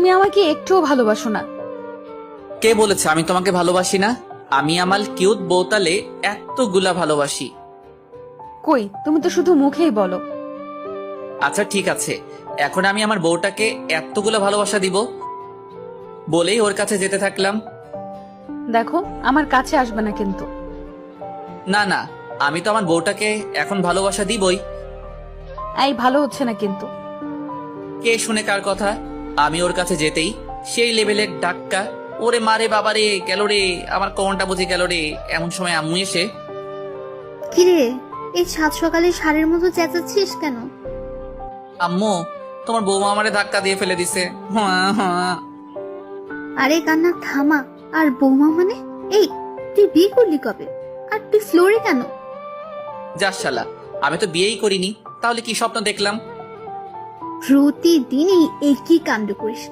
তুমি আমাকে একটুও ভালোবাসো না। কে বলেছে আমি তোমাকে ভালোবাসি না? আমি আমার কিউট বউতালে এতগুলা ভালোবাসি। কই, তুমি তো শুধু মুখেই বলো। আচ্ছা ঠিক আছে, এখন আমি আমার বউটাকে এতগুলা ভালোবাসা দিব বলেই ওর কাছে যেতে থাকলাম। দেখো, আমার কাছে আসবে না কিন্তু। না না, আমি তো আমার বউটাকে এখন ভালোবাসা দিবই। এই ভালো হচ্ছে না কিন্তু। কে শুনে কার কথা? আমি ওর কাছে যেতেই সেই লেভেলের ডাক্কা, ওরে মারে বাবারে গেল রে, আমার কোনটা বুঝে গেল রে। এমন সময় আম্মু এসে, কিরে, এই সাত সকালে ষাঁড়ের মতো চেঁচাচ্ছিস কেন? আম্মু তোমার বৌমা আমারে ধাক্কা দিয়ে ফেলে দিছে। হ্যাঁ হ্যাঁ। আরে কান্না থামা। আর বৌমা মানে? এই, তুই বিয়ে করলি কবে? আর তুই ফ্লোরে কেন? যাস শালা, আমি তো বিয়েই করিনি, তাহলে কি স্বপ্ন দেখলাম? প্রতিদিনই একই কাণ্ড করিস।